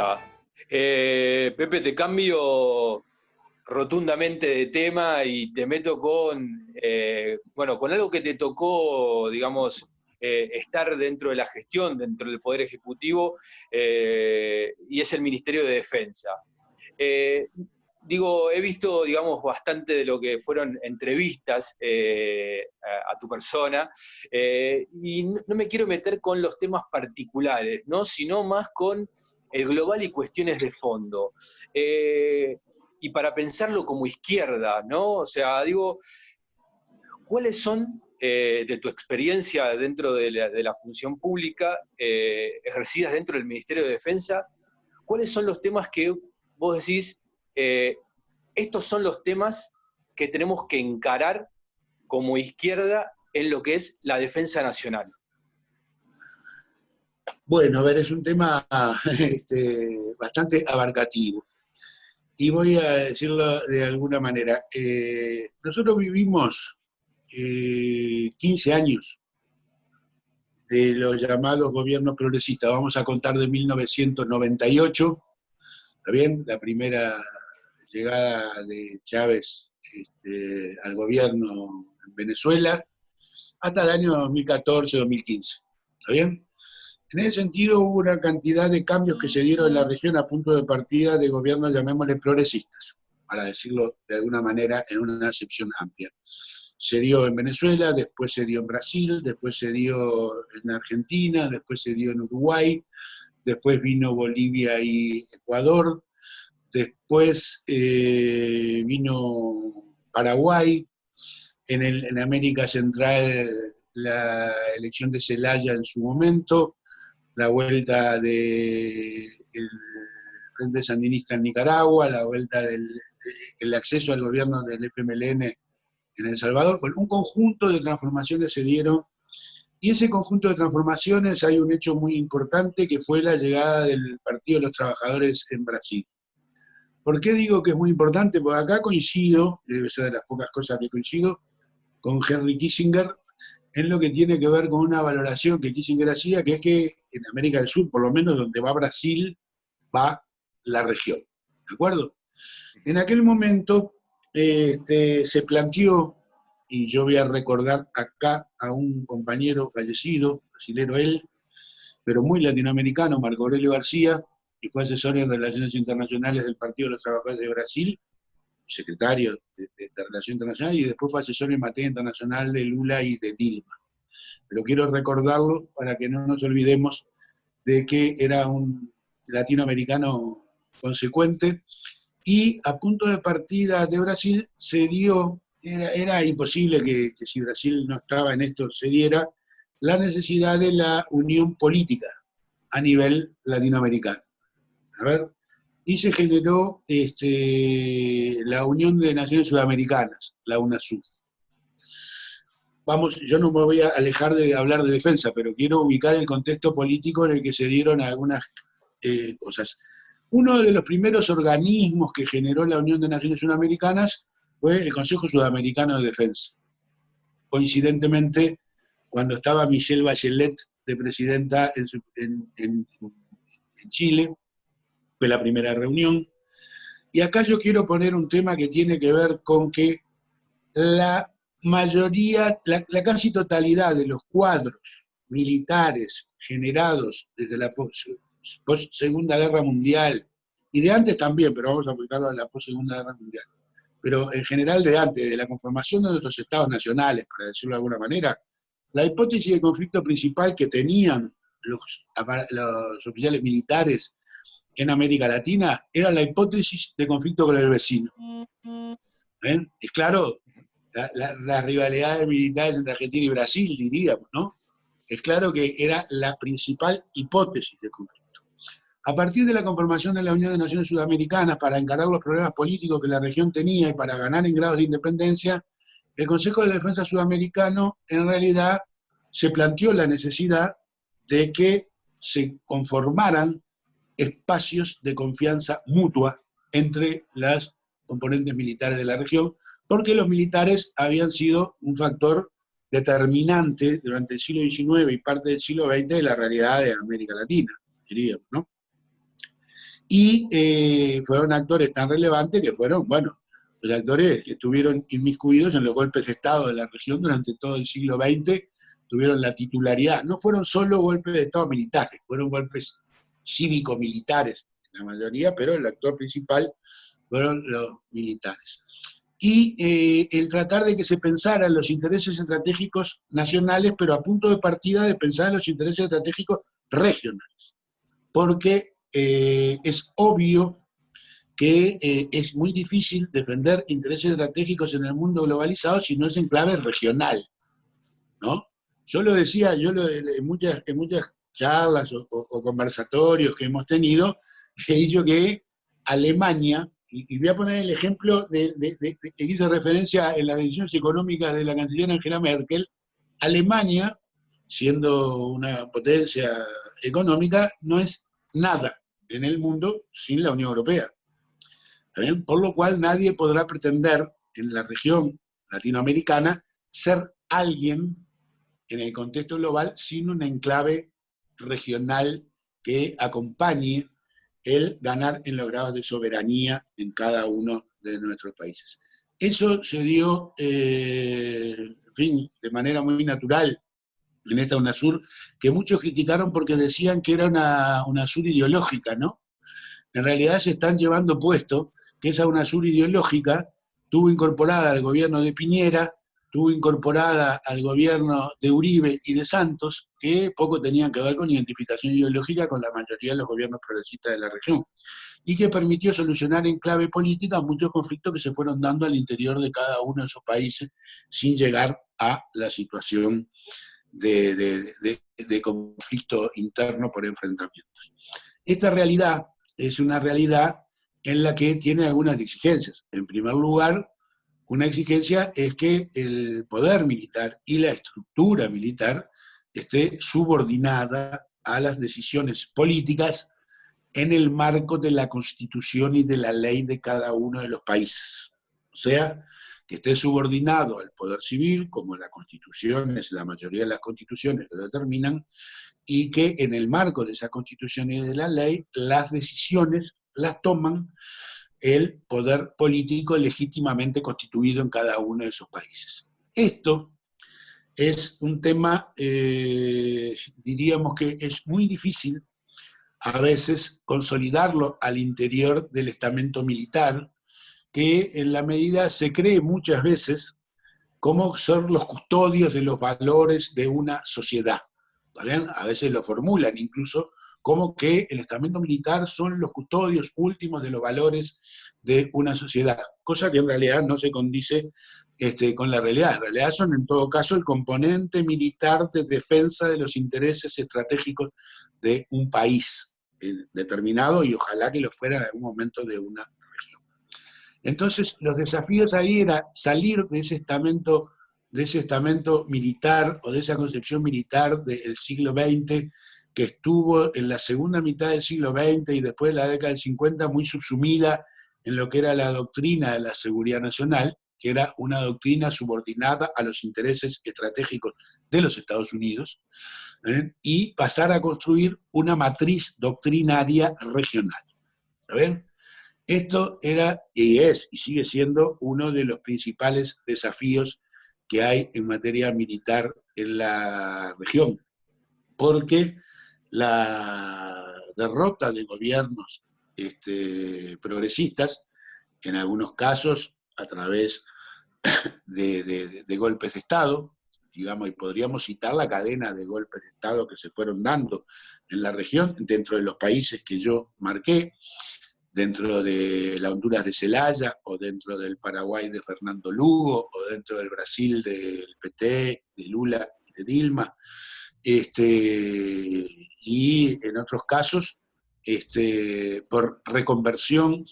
Hola, Pepe, te cambio rotundamente de tema y te meto con algo que te tocó, digamos, estar dentro de la gestión, dentro del Poder Ejecutivo, y es el Ministerio de Defensa. Eh, he visto, digamos, bastante de lo que fueron entrevistas a tu persona, y no me quiero meter con los temas particulares, ¿no? Sino más con el global y cuestiones de fondo. Y para pensarlo como izquierda, ¿no? O sea, ¿cuáles son, de tu experiencia dentro de la función pública, ejercidas dentro del Ministerio de Defensa, cuáles son los temas que vos decís, eh, estos son los temas que tenemos que encarar como izquierda en lo que es la defensa nacional? Bueno, a ver, es un tema bastante abarcativo. Y voy a decirlo de alguna manera. Nosotros vivimos 15 años de los llamados gobiernos progresistas. Vamos a contar de 1998, ¿está bien? La primera llegada de Chávez al gobierno en Venezuela, hasta el año 2014-2015, ¿está bien? En ese sentido hubo una cantidad de cambios que se dieron en la región a punto de partida de gobiernos, llamémosle progresistas, para decirlo de alguna manera en una acepción amplia. Se dio en Venezuela, después se dio en Brasil, después se dio en Argentina, después se dio en Uruguay, después vino Bolivia y Ecuador, después vino Paraguay, en América Central la elección de Zelaya en su momento, la vuelta del Frente Sandinista en Nicaragua, la vuelta el acceso al gobierno del FMLN en El Salvador. Bueno, un conjunto de transformaciones se dieron, y ese conjunto de transformaciones hay un hecho muy importante que fue la llegada del Partido de los Trabajadores en Brasil. ¿Por qué digo que es muy importante? Porque acá coincido, debe ser de las pocas cosas que coincido, con Henry Kissinger, en lo que tiene que ver con una valoración que Kissinger hacía, que es que en América del Sur, por lo menos donde va Brasil, va la región. ¿De acuerdo? En aquel momento se planteó, y yo voy a recordar acá a un compañero fallecido, brasilero él, pero muy latinoamericano, Marco Aurelio García, que fue asesor en Relaciones Internacionales del Partido de los Trabajadores de Brasil, secretario de Relación Internacional, y después fue asesor en materia internacional de Lula y de Dilma. Pero quiero recordarlo para que no nos olvidemos de que era un latinoamericano consecuente, y a punto de partida de Brasil se dio, era imposible que si Brasil no estaba en esto se diera, la necesidad de la unión política a nivel latinoamericano. A ver, y se generó la Unión de Naciones Sudamericanas, la UNASUR. Vamos, yo no me voy a alejar de hablar de defensa, pero quiero ubicar el contexto político en el que se dieron algunas cosas. Uno de los primeros organismos que generó la Unión de Naciones Sudamericanas fue el Consejo Sudamericano de Defensa. Coincidentemente, cuando estaba Michelle Bachelet de presidenta en Chile, fue la primera reunión. Y acá yo quiero poner un tema que tiene que ver con que la mayoría, la casi totalidad de los cuadros militares generados desde la post-Segunda Guerra Mundial, y de antes también, pero vamos a aplicarlo a la post-Segunda Guerra Mundial, pero en general de antes, de la conformación de nuestros estados nacionales, para decirlo de alguna manera, la hipótesis de conflicto principal que tenían los oficiales militares en América Latina era la hipótesis de conflicto con el vecino. ¿Ven? Es claro, las rivalidades militares entre Argentina y Brasil, diríamos, ¿no? Es claro que era la principal hipótesis de conflicto. A partir de la conformación de la Unión de Naciones Sudamericanas para encarar los problemas políticos que la región tenía y para ganar en grados de independencia, el Consejo de Defensa Sudamericano en realidad se planteó la necesidad de que se conformaran espacios de confianza mutua entre las componentes militares de la región, porque los militares habían sido un factor determinante durante el siglo XIX y parte del siglo XX de la realidad de América Latina, diríamos, ¿no? Y fueron actores tan relevantes que fueron, bueno, los actores que estuvieron inmiscuidos en los golpes de Estado de la región durante todo el siglo XX, tuvieron la titularidad. No fueron solo golpes de Estado militares, fueron golpes cívico-militares, la mayoría, pero el actor principal fueron los militares. Y el tratar de que se pensara en los intereses estratégicos nacionales, pero a punto de partida de pensar en los intereses estratégicos regionales. Porque es obvio que es muy difícil defender intereses estratégicos en el mundo globalizado si no es en clave regional, ¿no? Yo lo decía, en muchas charlas o conversatorios que hemos tenido, he dicho que Alemania, y voy a poner el ejemplo que hice referencia en las decisiones económicas de la canciller Angela Merkel, Alemania, siendo una potencia económica, no es nada en el mundo sin la Unión Europea. ¿Bien? Por lo cual nadie podrá pretender en la región latinoamericana ser alguien en el contexto global sin un enclave regional que acompañe el ganar en los grados de soberanía en cada uno de nuestros países. Eso se dio, en fin, de manera muy natural en esta UNASUR, que muchos criticaron porque decían que era una UNASUR ideológica, ¿no? En realidad se están llevando puesto que esa UNASUR ideológica tuvo incorporada al gobierno de Piñera, tuvo incorporada al gobierno de Uribe y de Santos, que poco tenían que ver con identificación ideológica con la mayoría de los gobiernos progresistas de la región, y que permitió solucionar en clave política muchos conflictos que se fueron dando al interior de cada uno de esos países sin llegar a la situación de conflicto interno por enfrentamientos. Esta realidad es una realidad en la que tiene algunas exigencias. En primer lugar, una exigencia es que el poder militar y la estructura militar esté subordinada a las decisiones políticas en el marco de la Constitución y de la ley de cada uno de los países. O sea, que esté subordinado al poder civil, como las constituciones, la mayoría de las constituciones lo determinan, y que en el marco de esa constitución y de la ley, las decisiones las toman el poder político legítimamente constituido en cada uno de esos países. Esto es un tema, diríamos que es muy difícil a veces consolidarlo al interior del estamento militar, que en la medida se cree muchas veces como ser los custodios de los valores de una sociedad. ¿Bien? A veces lo formulan incluso como que el estamento militar son los custodios últimos de los valores de una sociedad, cosa que en realidad no se condice con la realidad. En realidad son en todo caso el componente militar de defensa de los intereses estratégicos de un país determinado, y ojalá que lo fuera en algún momento de una región. Entonces los desafíos ahí era salir de ese estamento militar o de esa concepción militar del siglo XX que estuvo en la segunda mitad del siglo XX y después de la década del 50 muy subsumida en lo que era la doctrina de la seguridad nacional, que era una doctrina subordinada a los intereses estratégicos de los Estados Unidos, y pasar a construir una matriz doctrinaria regional. ¿Ven? Esto era y es y sigue siendo uno de los principales desafíos que hay en materia militar en la región, porque la derrota de gobiernos progresistas, en algunos casos a través de golpes de Estado, digamos, y podríamos citar la cadena de golpes de Estado que se fueron dando en la región, dentro de los países que yo marqué, dentro de la Honduras de Zelaya, o dentro del Paraguay de Fernando Lugo, o dentro del Brasil del PT, de Lula y de Dilma, y en otros casos, por reconversión,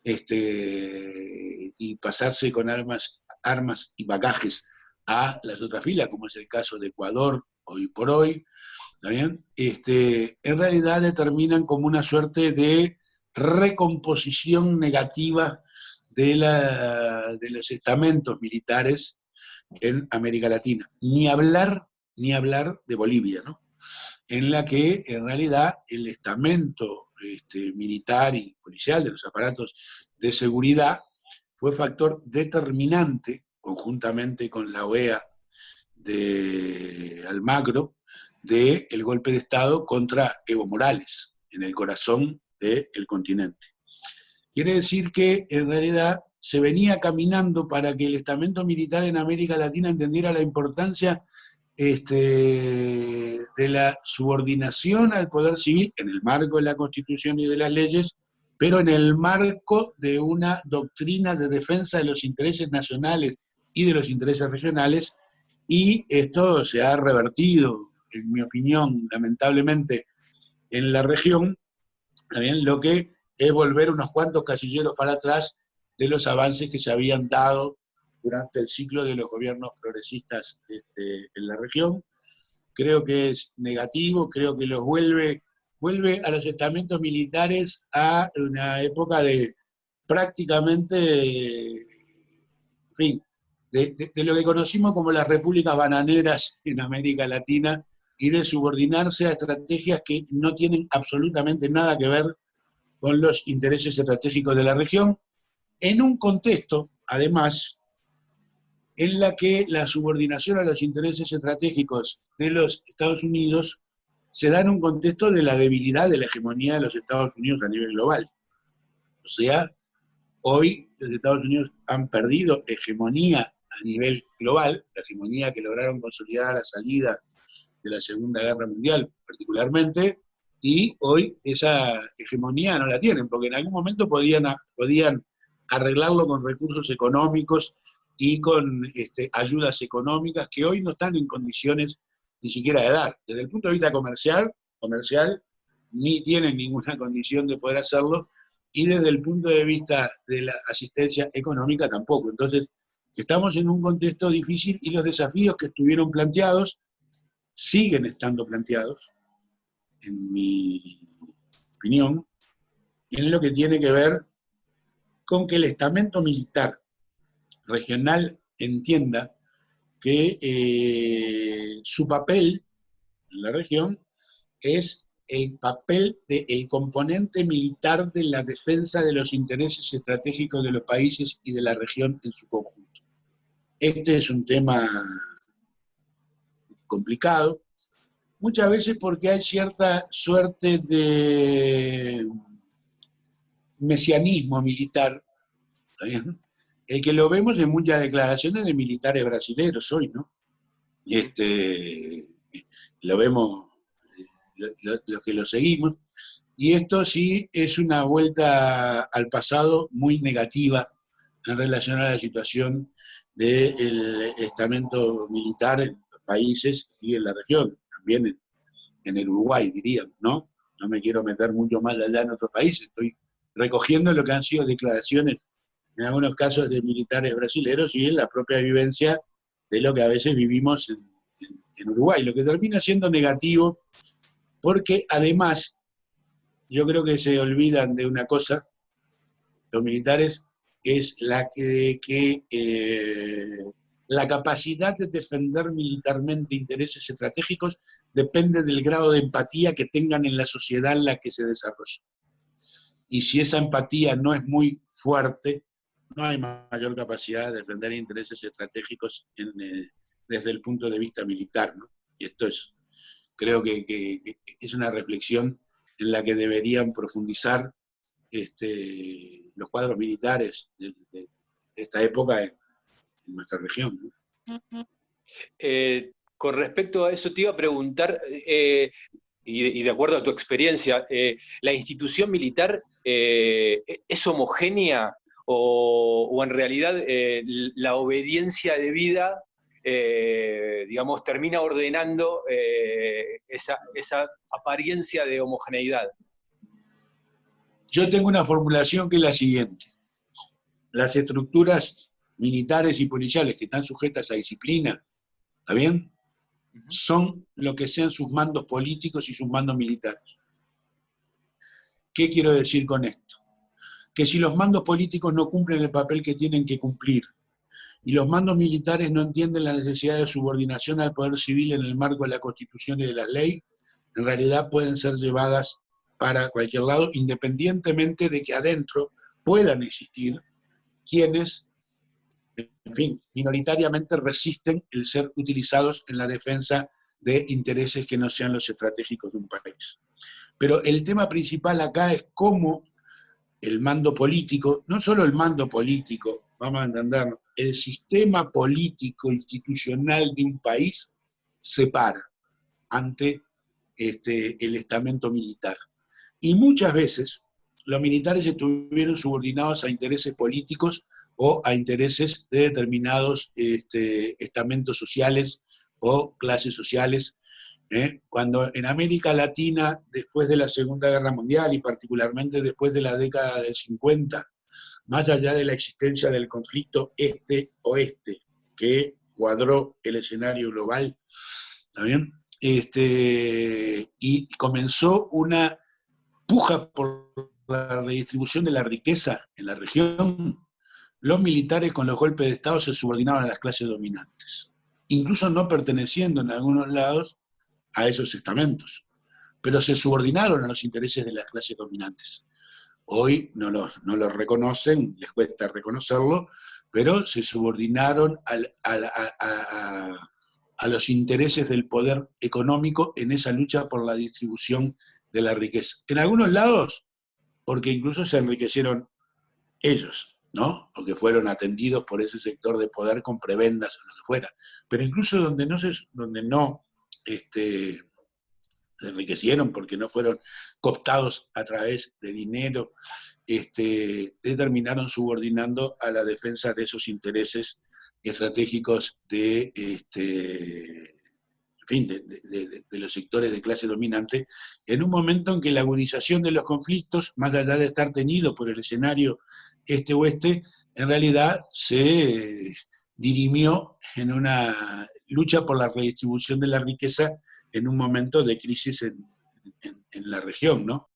y pasarse con armas y bagajes a las otras filas, como es el caso de Ecuador hoy por hoy, ¿está bien? En realidad determinan como una suerte de recomposición negativa de los estamentos militares en América Latina. Ni hablar de Bolivia, ¿no? En la que en realidad el estamento militar y policial, de los aparatos de seguridad, fue factor determinante, conjuntamente con la OEA de Almagro, del golpe de Estado contra Evo Morales, en el corazón del continente. Quiere decir que, en realidad, se venía caminando para que el estamento militar en América Latina entendiera la importancia de la subordinación al poder civil en el marco de la Constitución y de las leyes, pero en el marco de una doctrina de defensa de los intereses nacionales y de los intereses regionales, y esto se ha revertido, en mi opinión, lamentablemente, en la región, también lo que es volver unos cuantos casilleros para atrás de los avances que se habían dado durante el ciclo de los gobiernos progresistas en la región. Creo que es negativo, creo que los vuelve a los estamentos militares a una época de prácticamente, en fin, de lo que conocimos como las repúblicas bananeras en América Latina, y de subordinarse a estrategias que no tienen absolutamente nada que ver con los intereses estratégicos de la región, en un contexto, además, en la que la subordinación a los intereses estratégicos de los Estados Unidos se da en un contexto de la debilidad de la hegemonía de los Estados Unidos a nivel global. O sea, hoy los Estados Unidos han perdido hegemonía a nivel global, la hegemonía que lograron consolidar a la salida de la Segunda Guerra Mundial particularmente, y hoy esa hegemonía no la tienen, porque en algún momento podían arreglarlo con recursos económicos y con ayudas económicas que hoy no están en condiciones ni siquiera de dar. Desde el punto de vista comercial ni tienen ninguna condición de poder hacerlo, y desde el punto de vista de la asistencia económica tampoco. Entonces, estamos en un contexto difícil, y los desafíos que estuvieron planteados siguen estando planteados, en mi opinión, en lo que tiene que ver con que el estamento militar regional entienda que su papel en la región es el papel del componente militar de la defensa de los intereses estratégicos de los países y de la región en su conjunto. Este es un tema complicado, muchas veces porque hay cierta suerte de mesianismo militar, ¿está bien? El que lo vemos en muchas declaraciones de militares brasileños hoy, ¿no? Lo vemos los que lo seguimos, y esto sí es una vuelta al pasado muy negativa en relación a la situación del estamento militar en los países y en la región, también en el Uruguay, diríamos, ¿no? No me quiero meter mucho más allá en otros países, estoy recogiendo lo que han sido declaraciones, en algunos casos, de militares brasileños, y en la propia vivencia de lo que a veces vivimos en Uruguay, lo que termina siendo negativo, porque además yo creo que se olvidan de una cosa, los militares, que es la la capacidad de defender militarmente intereses estratégicos depende del grado de empatía que tengan en la sociedad en la que se desarrolla. Y si esa empatía no es muy fuerte, no hay mayor capacidad de defender intereses estratégicos desde el punto de vista militar, ¿no? Y esto creo que es una reflexión en la que deberían profundizar los cuadros militares de esta época en nuestra región, ¿no? Con respecto a eso te iba a preguntar, y de acuerdo a tu experiencia, ¿la institución militar es homogénea o en realidad la obediencia debida, digamos, termina ordenando esa apariencia de homogeneidad? Yo tengo una formulación que es la siguiente. Las estructuras militares y policiales que están sujetas a disciplina, ¿está bien?, son lo que sean sus mandos políticos y sus mandos militares. ¿Qué quiero decir con esto? Que si los mandos políticos no cumplen el papel que tienen que cumplir, y los mandos militares no entienden la necesidad de subordinación al poder civil en el marco de la Constitución y de la ley, en realidad pueden ser llevadas para cualquier lado, independientemente de que adentro puedan existir quienes, en fin, minoritariamente resisten el ser utilizados en la defensa de intereses que no sean los estratégicos de un país. Pero el tema principal acá es cómo el mando político, no solo el mando político, vamos a entender, el sistema político institucional de un país se para ante el estamento militar. Y muchas veces los militares estuvieron subordinados a intereses políticos o a intereses de determinados estamentos sociales o clases sociales. Cuando en América Latina, después de la Segunda Guerra Mundial y particularmente después de la década del 50, más allá de la existencia del conflicto este-oeste que cuadró el escenario global, ¿está bien? Y comenzó una puja por la redistribución de la riqueza en la región. Los militares con los golpes de Estado se subordinaban a las clases dominantes, incluso no perteneciendo en algunos lados a esos estamentos, pero se subordinaron a los intereses de las clases dominantes. Hoy no lo reconocen, les cuesta reconocerlo, pero se subordinaron a los intereses del poder económico en esa lucha por la distribución de la riqueza. En algunos lados, porque incluso se enriquecieron ellos, ¿no? Porque fueron atendidos por ese sector de poder con prebendas o lo que fuera. Pero incluso donde no se enriquecieron porque no fueron cooptados a través de dinero, terminaron subordinando a la defensa de esos intereses estratégicos de, en fin, de los sectores de clase dominante, en un momento en que la agudización de los conflictos, más allá de estar teñido por el escenario este-oeste, en realidad se dirimió en una lucha por la redistribución de la riqueza en un momento de crisis en la región, ¿no?